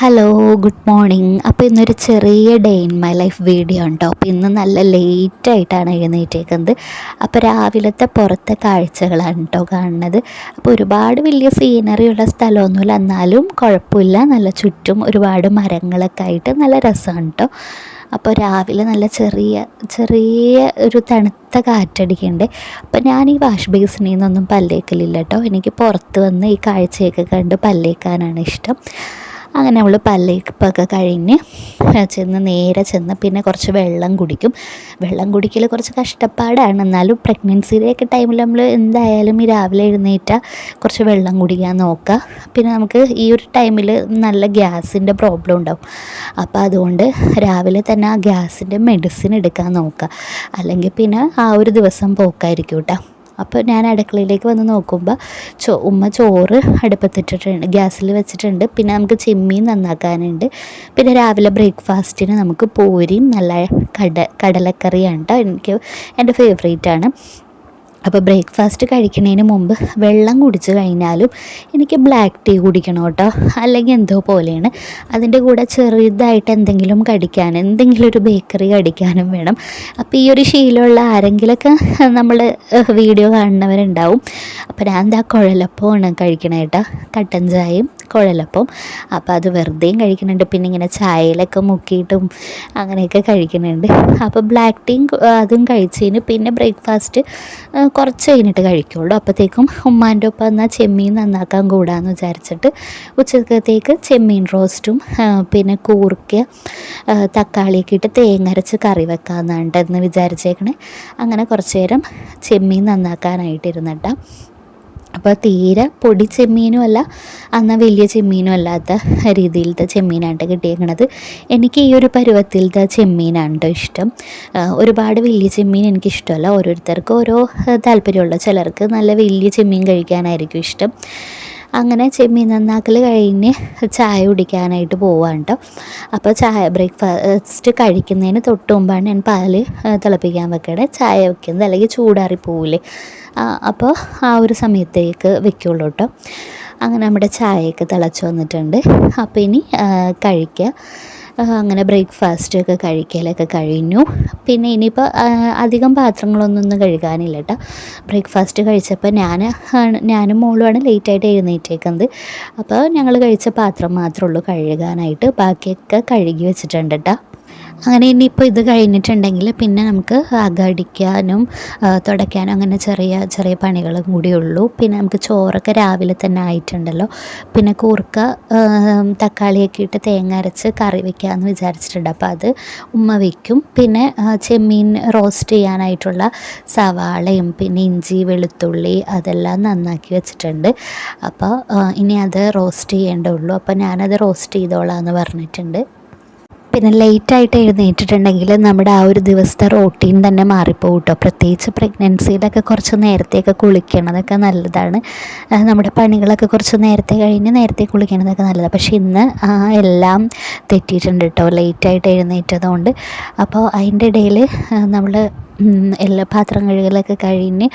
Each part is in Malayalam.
Hello, good morning. അപ്പോൾ ഇന്നൊരു ചെറിയ day in my life video ഉണ്ടോ. അപ്പോൾ ഇന്ന് നല്ല ലേറ്റായിട്ടാണ് എഴുന്നേറ്റേക്കുന്നത്. അപ്പോൾ രാവിലത്തെ പുറത്തെ കാഴ്ചകളാണ് കേട്ടോ കാണുന്നത്. അപ്പോൾ ഒരുപാട് വലിയ സീനറി ഉള്ള സ്ഥലമൊന്നുമില്ല, എന്നാലും കുഴപ്പമില്ല. നല്ല ചുറ്റും ഒരുപാട് മരങ്ങളൊക്കെ ആയിട്ട് നല്ല രസമാണ് കേട്ടോ. അപ്പോൾ രാവിലെ നല്ല ചെറിയ ചെറിയ ഒരു തണുത്ത കാറ്റടിക്കുന്നുണ്ട്. അപ്പോൾ ഞാൻ ഈ വാഷ് ബേസിനിൽ നിന്നൊന്നും പല്ലേക്കലില്ല കേട്ടോ. എനിക്ക് പുറത്ത് വന്ന് ഈ കാഴ്ചയൊക്കെ കണ്ട് പല്ലേക്കാനാണ് ഇഷ്ടം. അങ്ങനെ അവൾ പല്ലേപ്പൊക്കെ കഴിഞ്ഞ് നേരെ ചെന്ന് പിന്നെ കുറച്ച് വെള്ളം കുടിക്കും. വെള്ളം കുടിക്കൽ കുറച്ച് കഷ്ടപ്പാടാണ്, എന്നാലും പ്രഗ്നൻസിയുടെയൊക്കെ ടൈമിൽ നമ്മൾ എന്തായാലും ഈ രാവിലെ എഴുന്നേറ്റാൽ കുറച്ച് വെള്ളം കുടിക്കാൻ നോക്കുക. പിന്നെ നമുക്ക് ഈ ഒരു ടൈമിൽ നല്ല ഗ്യാസിൻ്റെ പ്രോബ്ലം ഉണ്ടാവും. അപ്പോൾ അതുകൊണ്ട് രാവിലെ തന്നെ ആ ഗ്യാസിൻ്റെ മെഡിസിൻ എടുക്കാൻ നോക്കുക, അല്ലെങ്കിൽ പിന്നെ ആ ഒരു ദിവസം പോക്കായിരിക്കും കേട്ടോ. അപ്പോൾ ഞാൻ അടുക്കളയിലേക്ക് വന്ന് നോക്കുമ്പോൾ ഉമ്മ ചോറ് അടുപ്പത്തിട്ടിട്ടുണ്ട്, ഗ്യാസിൽ വെച്ചിട്ടുണ്ട്. പിന്നെ നമുക്ക് ചെമ്മീൻ നന്നാക്കാനുണ്ട്. പിന്നെ രാവിലെ ബ്രേക്ക്ഫാസ്റ്റിന് നമുക്ക് പൂരിയും നല്ല കടലക്കറിയാണ് കേട്ടോ. എൻ്റെ ഫേവറേറ്റാണ്. അപ്പോൾ ബ്രേക്ക്ഫാസ്റ്റ് കഴിക്കുന്നതിന് മുമ്പ് വെള്ളം കുടിച്ച് കഴിഞ്ഞാലും എനിക്ക് ബ്ലാക്ക് ടീ കുടിക്കണം കേട്ടോ, അല്ലെങ്കിൽ എന്തോ പോലെയാണ്. അതിൻ്റെ കൂടെ ചെറുതായിട്ട് എന്തെങ്കിലും കടിക്കാൻ, എന്തെങ്കിലും ഒരു ബേക്കറി കടിക്കാനും വേണം. അപ്പോൾ ഈ ഒരു ശീലമുള്ള ആരെങ്കിലുമൊക്കെ നമ്മൾ വീഡിയോ കാണുന്നവരുണ്ടാവും. അപ്പോൾ ഞാൻ എന്താ കുഴലപ്പമാണ് കഴിക്കണേ കേട്ടോ, കട്ടൻ ചായയും കുഴലപ്പം. അപ്പോൾ അത് വെറുതെയും കഴിക്കുന്നുണ്ട്, പിന്നെ ഇങ്ങനെ ചായയിലൊക്കെ മുക്കിയിട്ടും അങ്ങനെയൊക്കെ കഴിക്കുന്നുണ്ട്. അപ്പോൾ ബ്ലാക്ക് ടീയും അതും കഴിച്ചതിന് പിന്നെ ബ്രേക്ക്ഫാസ്റ്റ് കുറച്ച് കഴിഞ്ഞിട്ട് കഴിക്കുള്ളൂ. അപ്പോഴത്തേക്കും ഉമ്മാൻ്റെ ഒപ്പം എന്നാൽ ചെമ്മീൻ നന്നാക്കാൻ കൂടാമെന്ന് വിചാരിച്ചിട്ട് ഉച്ചക്കത്തേക്ക് ചെമ്മീൻ റോസ്റ്റും പിന്നെ കൂർക്ക തക്കാളിയൊക്കെ ഇട്ട് തേങ്ങ അരച്ച് കറി വെക്കാമെന്നാണ് വിചാരിച്ചേക്കണേ. അങ്ങനെ കുറച്ച് നേരം ചെമ്മീൻ നന്നാക്കാനായിട്ടിരുന്നിട്ടാ. അപ്പോൾ തീരെ പൊടി ചെമ്മീനും അല്ല, എന്നാൽ വലിയ ചെമ്മീനും അല്ലാത്ത രീതിയിലത്തെ ചെമ്മീനാണ് കിട്ടിയേക്കണത്. എനിക്ക് ഈ ഒരു പരുവത്തിലത്തെ ചെമ്മീനാണ് കേട്ടോ ഇഷ്ടം. ഒരുപാട് വലിയ ചെമ്മീൻ എനിക്കിഷ്ടമല്ല. ഓരോരുത്തർക്കും ഓരോ താല്പര്യമുള്ള, ചിലർക്ക് നല്ല വലിയ ചെമ്മീൻ കഴിക്കാനായിരിക്കും ഇഷ്ടം. അങ്ങനെ ചെമ്മീൻ നന്നാക്കൽ കഴിഞ്ഞ് ചായ കുടിക്കാനായിട്ട് പോവാണ് കേട്ടോ. അപ്പോൾ ബ്രേക്ക്ഫാസ്റ്റ് കഴിക്കുന്നതിന് തൊട്ട് മുമ്പാണ് ഞാൻ പാല് തിളപ്പിക്കാൻ വെക്കണേ. ചായ വെക്കുന്നത് അല്ലെങ്കിൽ ചൂടാറി പോവില്ലേ, അപ്പോൾ ആ ഒരു സമയത്തേക്ക് വെക്കുള്ളൂ കേട്ടോ. അങ്ങനെ നമ്മുടെ ചായയൊക്കെ തിളച്ച് വന്നിട്ടുണ്ട്. അപ്പോൾ ഇനി കഴിക്കുക. അങ്ങനെ ബ്രേക്ക്ഫാസ്റ്റൊക്കെ കഴിക്കലൊക്കെ കഴിഞ്ഞു. പിന്നെ ഇനിയിപ്പോൾ അധികം പാത്രങ്ങളൊന്നും കഴുകാനില്ല കേട്ടോ. ബ്രേക്ക്ഫാസ്റ്റ് കഴിച്ചപ്പോൾ ഞാനും മോളുമാണ് ലേറ്റായിട്ട് എഴുന്നേറ്റേക്കുന്നത്. അപ്പോൾ ഞങ്ങൾ കഴിച്ച പാത്രം മാത്രമേ ഉള്ളൂ കഴുകാനായിട്ട്, ബാക്കിയൊക്കെ കഴുകി വെച്ചിട്ടുണ്ട് കേട്ടോ. അങ്ങനെ ഇനിയിപ്പോൾ ഇത് കഴിഞ്ഞിട്ടുണ്ടെങ്കിൽ പിന്നെ നമുക്ക് അകടിക്കാനും തുടയ്ക്കാനും അങ്ങനെ ചെറിയ ചെറിയ പണികളും കൂടിയുള്ളൂ. പിന്നെ നമുക്ക് ചോറൊക്കെ രാവിലെ തന്നെ ആയിട്ടുണ്ടല്ലോ. പിന്നെ കൂർക്ക തക്കാളിയൊക്കെ ഇട്ട് തേങ്ങ അരച്ച് കറി വയ്ക്കാമെന്ന് വിചാരിച്ചിട്ടുണ്ട്. അപ്പോൾ അത് ഉമ്മ വയ്ക്കും. പിന്നെ ചെമ്മീൻ റോസ്റ്റ് ചെയ്യാനായിട്ടുള്ള സവാളയും പിന്നെ ഇഞ്ചി വെളുത്തുള്ളി അതെല്ലാം നന്നാക്കി വെച്ചിട്ടുണ്ട്. അപ്പോൾ ഇനി അത് റോസ്റ്റ് ചെയ്യേണ്ടതുള്ളൂ. അപ്പോൾ ഞാനത് റോസ്റ്റ് ചെയ്തോളാം എന്ന് പറഞ്ഞിട്ടുണ്ട്. പിന്നെ ലേറ്റായിട്ട് എഴുന്നേറ്റിട്ടുണ്ടെങ്കിൽ നമ്മുടെ ആ ഒരു ദിവസത്തെ റൂട്ടീൻ തന്നെ മാറിപ്പോകും കേട്ടോ. പ്രത്യേകിച്ച് പ്രഗ്നൻസിയിലൊക്കെ കുറച്ച് നേരത്തെയൊക്കെ കുളിക്കണതൊക്കെ നല്ലതാണ്. നമ്മുടെ പണികളൊക്കെ കുറച്ച് നേരത്തെ കഴിഞ്ഞ് നേരത്തെ കുളിക്കണതൊക്കെ നല്ലതാണ്. പക്ഷേ ഇന്ന് എല്ലാം തെറ്റിയിട്ടുണ്ട് കേട്ടോ, ലേറ്റായിട്ട് എഴുന്നേറ്റതുകൊണ്ട്. അപ്പോൾ അതിൻ്റെ ഇടയിൽ നമ്മൾ എല്ലാ പാത്രം കഴുകലൊക്കെ കഴിഞ്ഞ്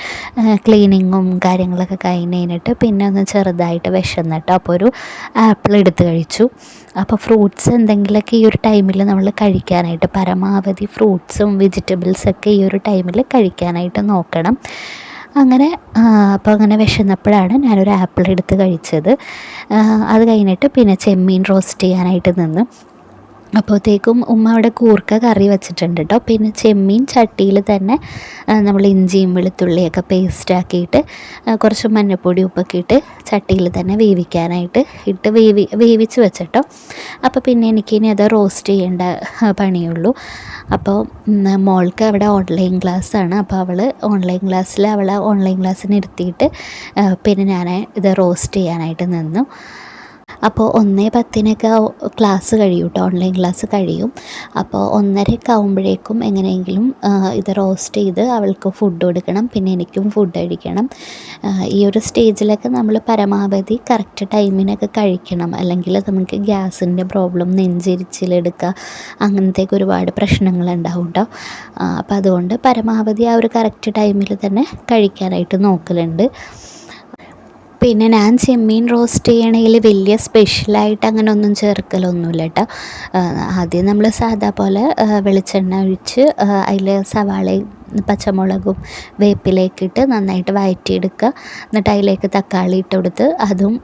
ക്ലീനിങ്ങും കാര്യങ്ങളൊക്കെ കഴിഞ്ഞിട്ട് പിന്നെ ഒന്ന് ചെറുതായിട്ട് വിശന്നിട്ട് അപ്പോൾ ഒരു ആപ്പിൾ എടുത്ത് കഴിച്ചു. അപ്പോൾ ഫ്രൂട്ട്സ് എന്തെങ്കിലുമൊക്കെ ഈ ഒരു ടൈമിൽ നമ്മൾ കഴിക്കാനായിട്ട് പരമാവധി ഫ്രൂട്ട്സും വെജിറ്റബിൾസൊക്കെ ഈ ഒരു ടൈമിൽ കഴിക്കാനായിട്ട് നോക്കണം. അങ്ങനെ അപ്പോൾ അങ്ങനെ വിശന്നപ്പോഴാണ് ഞാനൊരു ആപ്പിൾ എടുത്ത് കഴിച്ചത്. അത് കഴിഞ്ഞിട്ട് പിന്നെ ചെമ്മീൻ റോസ്റ്റ് ചെയ്യാനായിട്ട് നിന്ന്. അപ്പോഴത്തേക്കും ഉമ്മ അവിടെ കൂർക്ക കറി വെച്ചിട്ടുണ്ട് കേട്ടോ. പിന്നെ ചെമ്മീൻ ചട്ടിയിൽ തന്നെ നമ്മൾ ഇഞ്ചിയും വെളുത്തുള്ളിയൊക്കെ പേസ്റ്റാക്കിയിട്ട് കുറച്ച് മഞ്ഞൾപ്പൊടി ഉപ്പൊക്കെ ഇട്ട് ചട്ടിയിൽ തന്നെ വേവിക്കാനായിട്ട് ഇട്ട് വേവിച്ച് വെച്ചിട്ടോ. അപ്പോൾ പിന്നെ എനിക്കിനി അത് റോസ്റ്റ് ചെയ്യേണ്ട പണിയുള്ളൂ. അപ്പോൾ മോൾക്ക് അവിടെ ഓൺലൈൻ ക്ലാസ്സാണ്. അപ്പോൾ അവൾ ഓൺലൈൻ ക്ലാസ്സിന് ഇരുത്തിയിട്ട് പിന്നെ ഞാൻ ഇത് റോസ്റ്റ് ചെയ്യാനായിട്ട് നിന്നു. അപ്പോൾ 1:10 ക്ലാസ് കഴിയും കേട്ടോ, ഓൺലൈൻ ക്ലാസ് കഴിയും. അപ്പോൾ 1:30 ആകുമ്പോഴേക്കും എങ്ങനെയെങ്കിലും ഇത് റോസ്റ്റ് ചെയ്ത് അവൾക്ക് ഫുഡ് കൊടുക്കണം, പിന്നെ എനിക്കും ഫുഡ് കഴിക്കണം. ഈ ഒരു സ്റ്റേജിലൊക്കെ നമ്മൾ പരമാവധി കറക്റ്റ് ടൈമിനൊക്കെ കഴിക്കണം, അല്ലെങ്കിൽ നമുക്ക് ഗ്യാസിൻ്റെ പ്രോബ്ലം, നെഞ്ചിരിച്ചിലെടുക്കുക, അങ്ങനത്തേക്ക് ഒരുപാട് പ്രശ്നങ്ങളുണ്ടാവും കേട്ടോ. അപ്പോൾ അതുകൊണ്ട് പരമാവധി ആ ഒരു കറക്റ്റ് ടൈമിൽ തന്നെ കഴിക്കാനായിട്ട് നോക്കലുണ്ട്. പിന്നെ ഞാൻ ചെമ്മീൻ റോസ്റ്റ് ചെയ്യണമെങ്കിൽ വലിയ സ്പെഷ്യലായിട്ട് അങ്ങനെ ഒന്നും ചേർക്കലൊന്നുമില്ല കേട്ടോ. ആദ്യം നമ്മൾ സാധാ പോലെ വെളിച്ചെണ്ണ ഒഴിച്ച് അതിൽ സവാളയും പച്ചമുളകും വേപ്പിലയൊക്കെ ഇട്ട് നന്നായിട്ട് വഴറ്റിയെടുക്കുക. എന്നിട്ട് അതിലേക്ക് തക്കാളി ഇട്ട് കൊടുത്ത് അതും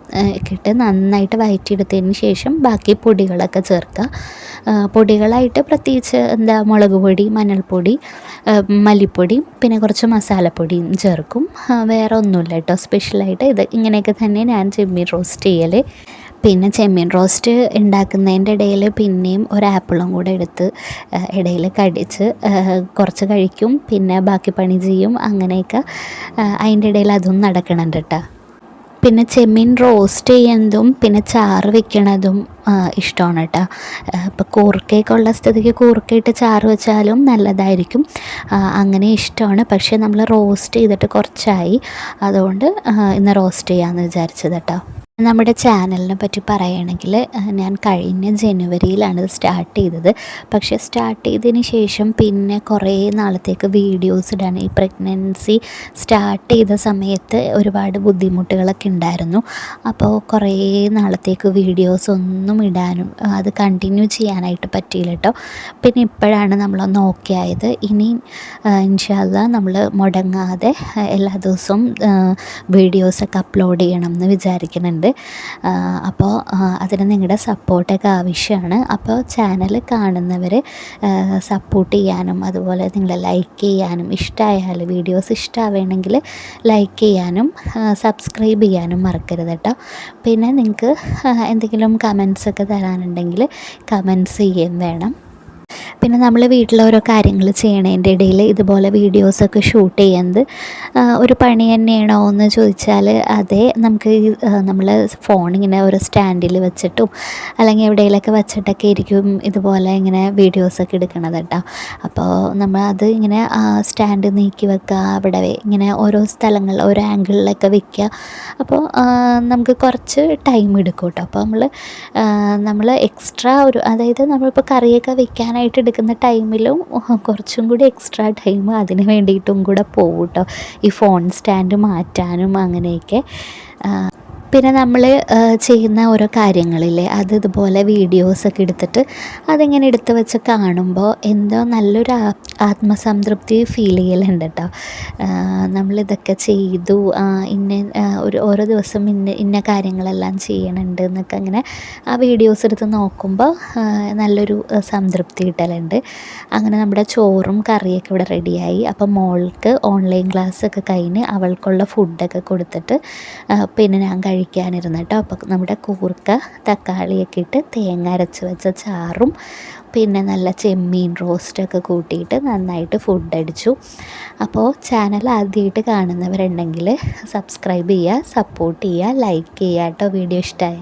ഇട്ട് നന്നായിട്ട് വഴറ്റിയെടുത്തതിന് ശേഷം ബാക്കി പൊടികളൊക്കെ ചേർക്കുക. പൊടികളായിട്ട് പ്രത്യേകിച്ച് മുളക് പൊടി, മഞ്ഞൾപ്പൊടി, മല്ലിപ്പൊടി, പിന്നെ കുറച്ച് മസാലപ്പൊടിയും ചേർക്കും. വേറെ ഒന്നുമില്ല കേട്ടോ സ്പെഷ്യലായിട്ട്. ഇത് ഇങ്ങനെയൊക്കെ തന്നെ ഞാൻ ചെമ്മീൻ റോസ്റ്റ് ചെയ്യൽ. പിന്നെ ചെമ്മീൻ റോസ്റ്റ് ഉണ്ടാക്കുന്നതിൻ്റെ ഇടയിൽ പിന്നെയും ഒരു ആപ്പിളും കൂടെ എടുത്ത് ഇടയിൽ കടിച്ച് കുറച്ച് കഴിക്കും, പിന്നെ ബാക്കി പണി ചെയ്യും. അങ്ങനെയൊക്കെ അതിൻ്റെ ഇടയിൽ അതും നടക്കണുണ്ട് കേട്ടോ. പിന്നെ ചെമ്മീൻ റോസ്റ്റ് ചെയ്യുന്നതും പിന്നെ ചാറ് വെക്കണതും ഇഷ്ടമാണ് കേട്ടോ. ഇപ്പോൾ കൂർക്കയൊക്കെ ഉള്ള സ്ഥിതിക്ക് കൂർക്കയിട്ട് ചാറ് വെച്ചാലും നല്ലതായിരിക്കും. അങ്ങനെ ഇഷ്ടമാണ്. പക്ഷേ നമ്മൾ റോസ്റ്റ് ചെയ്തിട്ട് കുറച്ചായി, അതുകൊണ്ട് ഇന്ന് റോസ്റ്റ് ചെയ്യാമെന്ന് വിചാരിച്ചത് കേട്ടോ. നമ്മുടെ ചാനലിനെ പറ്റി പറയുകയാണെങ്കിൽ ഞാൻ കഴിഞ്ഞ ജനുവരിയിലാണ് ഇത് സ്റ്റാർട്ട് ചെയ്തത്. പക്ഷേ സ്റ്റാർട്ട് ചെയ്തതിന് ശേഷം പിന്നെ കുറേ നാളത്തേക്ക് വീഡിയോസ് ഇടാൻ, ഈ പ്രഗ്നൻസി സ്റ്റാർട്ട് ചെയ്ത സമയത്ത് ഒരുപാട് ബുദ്ധിമുട്ടുകളൊക്കെ ഉണ്ടായിരുന്നു. അപ്പോൾ കുറേ നാളത്തേക്ക് വീഡിയോസ് ഒന്നും ഇടാനും അത് കണ്ടിന്യൂ ചെയ്യാനായിട്ട് പറ്റിയില്ല കേട്ടോ. പിന്നെ ഇപ്പോഴാണ് നമ്മളൊന്ന് ഓക്കെ ആയത്. ഇനി ഇൻഷാ അല്ലാഹ് നമ്മൾ മുടങ്ങാതെ എല്ലാ ദിവസവും വീഡിയോസൊക്കെ അപ്ലോഡ് ചെയ്യണം എന്ന് വിചാരിക്കുന്നുണ്ട്. അപ്പോൾ അതിന് നിങ്ങളുടെ സപ്പോർട്ടൊക്കെ ആവശ്യമാണ്. അപ്പോൾ ചാനൽ കാണുന്നവർ സപ്പോർട്ട് ചെയ്യാനും അതുപോലെ നിങ്ങൾ ലൈക്ക് ചെയ്യാനും, ഇഷ്ടമായാൽ വീഡിയോസ് ഇഷ്ടമാവുകയാണെങ്കിൽ ലൈക്ക് ചെയ്യാനും സബ്സ്ക്രൈബ് ചെയ്യാനും മറക്കരുത് കേട്ടോ. പിന്നെ നിങ്ങൾക്ക് എന്തെങ്കിലും കമൻസൊക്കെ തരാനുണ്ടെങ്കിൽ കമൻസ് ചെയ്യുകയും വേണം. പിന്നെ നമ്മൾ വീട്ടിൽ ഓരോ കാര്യങ്ങൾ ചെയ്യണതിൻ്റെ ഇടയിൽ ഇതുപോലെ വീഡിയോസൊക്കെ ഷൂട്ട് ചെയ്യുന്നത് ഒരു പണി തന്നെയാണോ എന്ന് ചോദിച്ചാൽ അതെ. നമുക്ക് നമ്മൾ ഫോണിങ്ങനെ ഒരു സ്റ്റാൻഡിൽ വെച്ചിട്ടും അല്ലെങ്കിൽ എവിടെയെങ്കിലൊക്കെ വെച്ചിട്ടൊക്കെ ആയിരിക്കും ഇതുപോലെ ഇങ്ങനെ വീഡിയോസൊക്കെ എടുക്കണത് കേട്ടോ. അപ്പോൾ നമ്മൾ അത് ഇങ്ങനെ സ്റ്റാൻഡ് നീക്കി വെക്കുക, അവിടെ ഇങ്ങനെ ഓരോ സ്ഥലങ്ങളിൽ ഓരോ ആംഗിളിലൊക്കെ വെക്കുക. അപ്പോൾ നമുക്ക് കുറച്ച് ടൈം എടുക്കും കേട്ടോ. അപ്പോൾ നമ്മൾ എക്സ്ട്രാ അതായത് നമ്മളിപ്പോൾ കറിയൊക്കെ വെക്കാനായിട്ട് എടുക്കുന്ന ടൈമിലും കുറച്ചും കൂടി എക്സ്ട്രാ ടൈം അതിന് വേണ്ടിയിട്ടും കൂടെ പോകും കേട്ടോ, ഈ ഫോൺ സ്റ്റാൻഡ് മാറ്റാനും അങ്ങനെയൊക്കെ. പിന്നെ നമ്മൾ ചെയ്യുന്ന ഓരോ കാര്യങ്ങളില്ലേ, അത് ഇതുപോലെ വീഡിയോസൊക്കെ എടുത്തിട്ട് അതിങ്ങനെ എടുത്ത് വെച്ച് കാണുമ്പോൾ എന്തോ നല്ലൊരു ആത്മസംതൃപ്തി ഫീൽ ചെയ്യലുണ്ട് കേട്ടോ. നമ്മളിതൊക്കെ ചെയ്തു, ഓരോ ദിവസം ഇന്ന കാര്യങ്ങളെല്ലാം ചെയ്യണുണ്ട് എന്നൊക്കെ അങ്ങനെ ആ വീഡിയോസ് എടുത്ത് നോക്കുമ്പോൾ നല്ലൊരു സംതൃപ്തി കിട്ടലുണ്ട്. അങ്ങനെ നമ്മുടെ ചോറും കറിയൊക്കെ ഇവിടെ റെഡിയായി. അപ്പം മോൾക്ക് ഓൺലൈൻ ക്ലാസ്സൊക്കെ കഴിഞ്ഞ് അവൾക്കുള്ള ഫുഡൊക്കെ കൊടുത്തിട്ട് പിന്നെ ഞാൻ കഴിക്കാനിരുന്നു കേട്ടോ. അപ്പോൾ നമ്മുടെ കൂർക്ക തക്കാളിയൊക്കെ ഇട്ട് തേങ്ങ അരച്ച് വെച്ച ചാറും പിന്നെ നല്ല ചെമ്മീൻ റോസ്റ്റൊക്കെ കൂട്ടിയിട്ട് നന്നായിട്ട് ഫുഡ് അടിച്ചു. അപ്പോൾ ചാനൽ ആദ്യമായിട്ട് കാണുന്നവരുണ്ടെങ്കിൽ സബ്സ്ക്രൈബ് ചെയ്യുക, സപ്പോർട്ട് ചെയ്യുക, ലൈക്ക് ചെയ്യുക കേട്ടോ. വീഡിയോ ഇഷ്ടമായി